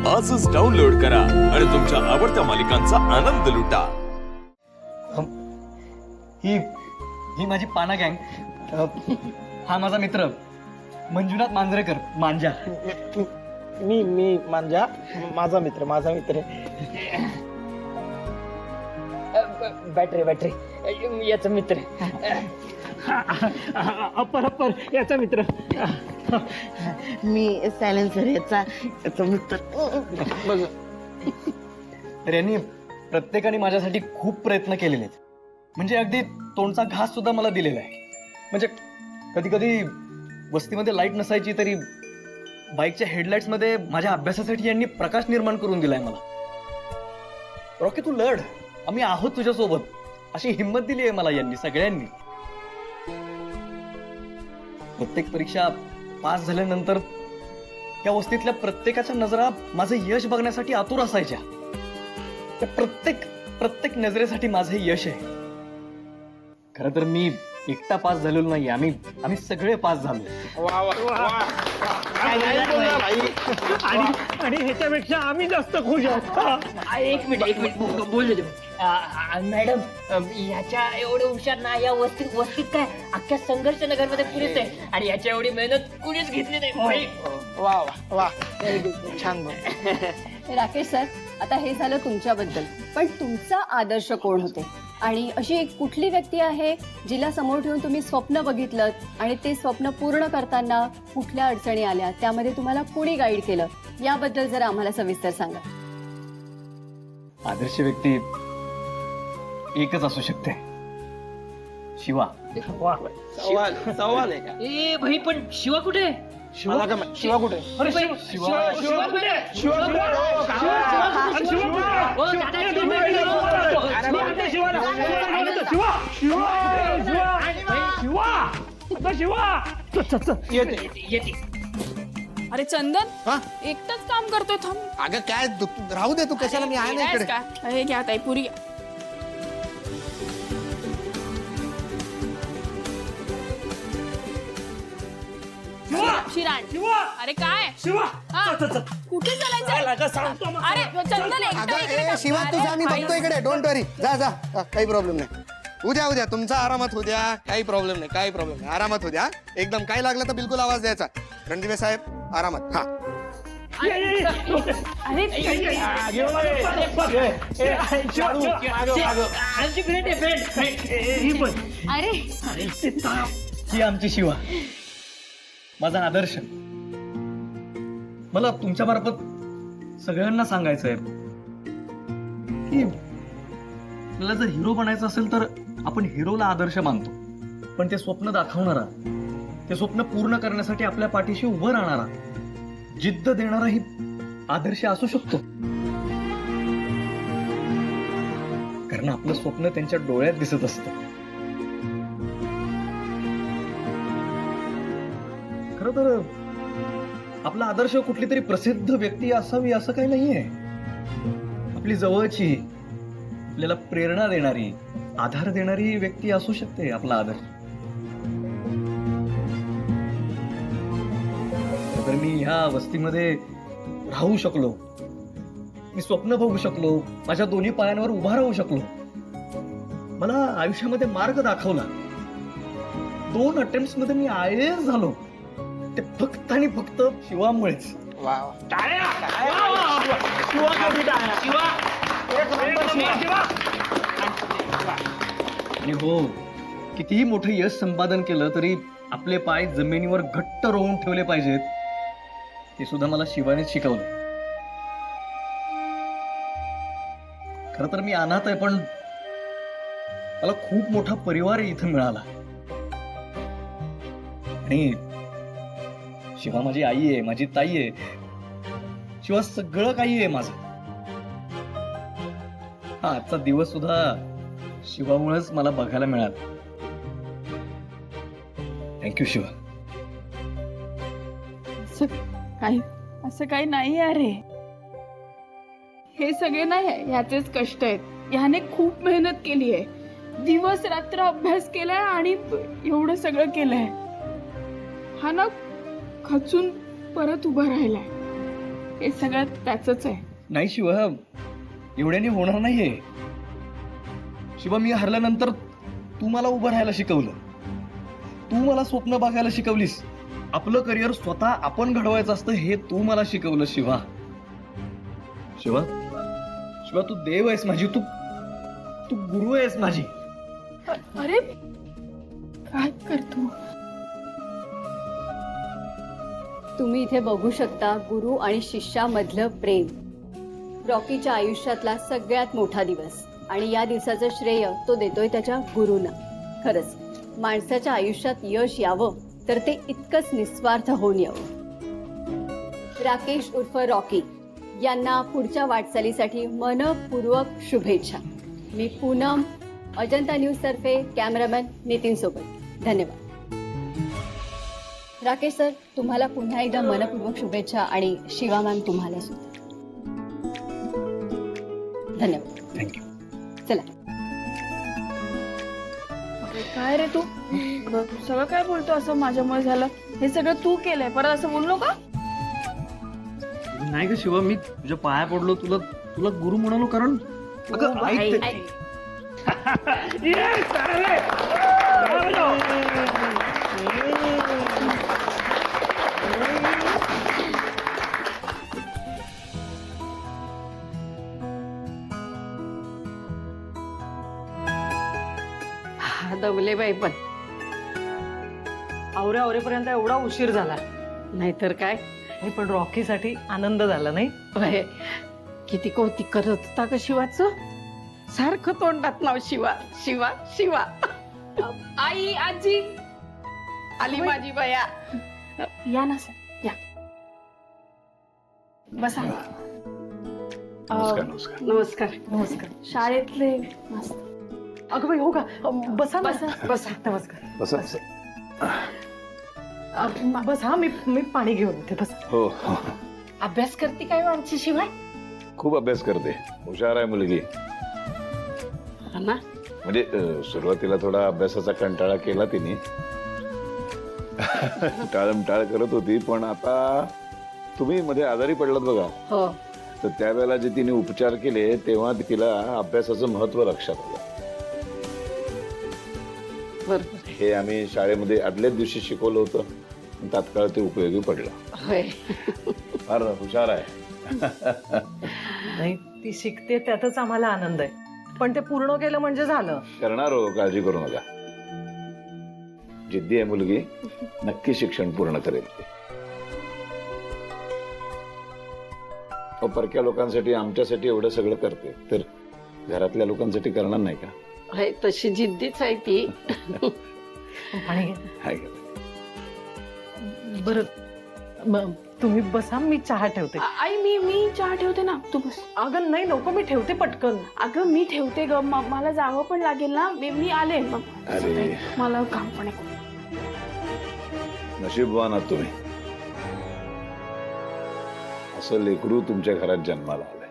आजच डाउनलोड करा आणि तुमच्या आवडत्या मालिकांचा आनंद लुटा. ही माझी पाना गँग. हा माझा मित्र मंजुनाथ मांजरेकर मांजा. मी मांजा. माझा मित्र बॅटरी याचा मित्र. अप्पर याचा मित्र. मी सायलेन्सर याचा मित्र. तर यांनी प्रत्येकाने माझ्यासाठी खूप प्रयत्न केलेले आहेत. म्हणजे अगदी तोंडचा घास सुद्धा मला दिलेला आहे. म्हणजे कधी कधी वस्तीमध्ये लाईट नसायची तरी बाईकच्या हेडलाईट्स मध्ये माझ्या अभ्यासासाठी यांनी प्रकाश निर्माण करून दिलाय मला. रॉकी तू लढ, आम्ही आहोत तुझ्यासोबत, अशी हिंमत दिली आहे मला यांनी सगळ्यांनी. प्रत्येक परीक्षा पास झाल्यानंतर या वस्तीतल्या प्रत्येकाच्या नजरा माझं यश बघण्यासाठी आतुर असायच्या. त्या प्रत्येक नजरेसाठी माझं यश आहे. खरं तर मी एकटा पास झालेलो नाही, आम्ही सगळे पास झालो. आणि ह्याच्यापेक्षा आम्ही जास्त खुश आहोत. एक मिनिट बोल दे. मॅडम याच्या एवढं हुशार ना या वस्तीत काय अख्ख्या संघर्ष नगर मध्ये पुरेच आहे आणि याच्या एवढी मेहनत कुणीच घेतली नाही. वा व्हेरी गुड, छान बोल. राकेश सर, आता हे झालं तुमच्याबद्दल, पण तुमचा आदर्श कोण होते आणि अशी एक कुठली व्यक्ती आहे जिला समोर ठेवून तुम्ही स्वप्न बघितलं आणि ते स्वप्न पूर्ण करताना कुठल्या अडचणी आल्या, त्यामध्ये तुम्हाला कोणी गाईड केलं, याबद्दल जरा आम्हाला सविस्तर सांगा. आदर्श व्यक्ती एकच असू शकते, शिवा. सवाल आहे का? ए भाई पण शिवा कुठे? शिवा कुठे? अरे शिवा अरे चंदन, एकटाच काम करतोय. थांब. अगं काय राहू दे तू, कशाला, मी आहे ना इकडे. हे घ्या ताई, पुरी घ्या. शिराण. अरे काय हा? कुठे चालायचं? अरे चंदन, एकटा अगं इकडे ए थांब. शिवा, तुझा मी अरे, बघतो इकडे. डोंट वरी, जा जा, काही प्रॉब्लेम नाही. उद्या तुमचा आरामात होऊ द्या, काही प्रॉब्लेम नाही. आरामात होऊ द्या एकदम. काय लागलं तर बिलकुल आवाज द्यायचा. रणदिवे साहेब आरामात. हा अरे ही आमची शिवा, माझा आदर्श. मला तुमच्या मार्फत सगळ्यांना सांगायचंय की आपल्याला जर हिरो बनायचं असेल तर आपण हिरोला आदर्श मानतो, पण ते स्वप्न दाखवणारा, ते स्वप्न पूर्ण करण्यासाठी आपल्या पाठीशी उभं राहणारा, जिद्द देणारा ही आदर्श असू शकतो. कारण आपलं स्वप्न त्यांच्या डोळ्यात दिसत असतं. खरं तर आपला आदर्श कुठली तरी प्रसिद्ध व्यक्ती असावी असं काही नाहीये. आपली जवळची, आपल्याला प्रेरणा देणारी, आधार देणारी व्यक्ती असू शकते आपला आदर्श. तर मी ह्या वस्तीमध्ये राहू शकलो, मी स्वप्न बघू शकलो, माझ्या दोन्ही पायांवर उभा राहू शकलो, मला आयुष्यामध्ये मार्ग दाखवला. 2 अटेम्प्ट मध्ये मी IAS झालो, ते फक्त आणि फक्त शिवामुळेच. आणि हो, कितीही मोठं यश संपादन केलं तरी आपले पाय जमिनीवर घट्ट रोवून ठेवले पाहिजेत, हे सुद्धा मला शिवानेच शिकवलं. खरं तर मी अनाथ आहे, पण मला खूप मोठा परिवार इथं मिळाला. आणि शिवा माझी आई आहे, माझी ताई आहे, शिवा सगळं काही आहे माझं. हा आजचा दिवस सुद्धा शिवामुळेच मला बघायला मिळाला. थँक्यू शिवा. असं काही नाही. अरे हे सगळे नाही, ह्याचेच कष्ट आहेत. ह्याने खूप मेहनत केली आहे, दिवस रात्र अभ्यास केलाय आणि एवढं सगळं केलंय. हा ना खचून परत उभा राहिलाय. हे सगळं त्याचंच आहे. नाही शिवा, एवढ्याने होणार नाहीये. शिवा, मी हरल्यानंतर तू मला उभं राहायला शिकवलं, तू मला स्वप्न बघायला शिकवलीस, आपलं करिअर स्वतः आपण घडवायचं असतं हे तू मला शिकवलं. शिवा शिवा शिवा, तू देव आहेस माझी, तू तू गुरु आहेस माझी. अरे काय करतो? तुम्ही इथे बघू शकता गुरु आणि शिष्यामधलं प्रेम. रॉकीच्या आयुष्यातला सगळ्यात मोठा दिवस आणि या दिवसाचं श्रेय तो देतोय त्याच्या गुरुंना. खरंच माणसाच्या आयुष्यात यश यावं तर ते इतकंच निस्वार्थ होऊन यावं. राकेश उर्फ रॉकी यांना पुढच्या वाटचालीसाठी मनपूर्वक शुभेच्छा. मी पूनम, अजंता न्यूज तर्फे कॅमेरामॅन नितीन सोबत. धन्यवाद. राकेश सर, तुम्हाला पुन्हा एकदा मनपूर्वक शुभेच्छा आणि शिवा मॅम तुम्हाला सुद्धा धन्यवाद. थँक्यू. चला. अरे काय रे तू सगळं काय बोलतो असं माझ्यामुळे झालं? हे सगळं तू केलंय, परत असं बोललो का? नाही ग शिवा, मी तुझ्या पाया पडलो, तुला तुला गुरु म्हणालो कारण अगं, ऐक ते- Yes, अरे! दमले बाई पण. आवरेपर्यंत एवढा उशीर झाला. नाहीतर काय. नाही, पण रॉकीसाठी आनंद झाला नाही. होय. किती कौतिक करत होता का शिवाचं. सारखं तोंडात नाव शिवा शिवा शिवा. आई, आजी आली माझी बया. या ना सर, या बसा. नमस्कार. नमस्कार. नमस्कार. शाळेतले मस्त. अगं बाई, हो का? बसा ना. बसा. बसा. नमस्कार. बसा. बस हा, मी पाणी घेऊन येते. बस. हो, अभ्यास करते काय आमची शिवाय? खूप अभ्यास करते, हुशार आहे मुलगी. हा ना. म्हणजे सुरुवातीला थोडा अभ्यासाचा कंटाळा केला तिने, टाळमटाळ करत होती, पण आता तुम्ही मध्ये आजारी पडलात बघा, हो. तर त्यावेळेला जे तिने उपचार केले तेव्हा तिला अभ्यासाचं महत्व लक्षात आलं. बरोबर. हे आम्ही शाळेमध्ये आदल्याच दिवशी शिकवलं होतं, तात्काळ ते उपयोगी पडलं. होय. फार हुशार आहे. नाही, ती शिकते त्यातच आम्हाला आनंद आहे, पण ते पूर्ण केलं म्हणजे झालं. करणार हो, काळजी करू नका. जिद्दी आहे मुलगी, नक्की शिक्षण पूर्ण करेल ती. परक्या लोकांसाठी आमच्यासाठी एवढं सगळं करते, तर घरातल्या लोकांसाठी करणार नाही का? होय, तशी जिद्दीच आहे ती. पाणी घे. हाय का? बरं, तुम्ही बसा, मी चहा ठेवते. आई, मी चहा ठेवते ना, तू बस. अगं नाही, नको, मी ठेवते पटकन. अगं मी ठेवते ग, मला जावं पण लागेल ना. मी आले मग. अरे. मला काम पण आहे. नशीबवान आहात तुम्ही, असं लेकरू तुमच्या घरात जन्माला आलं.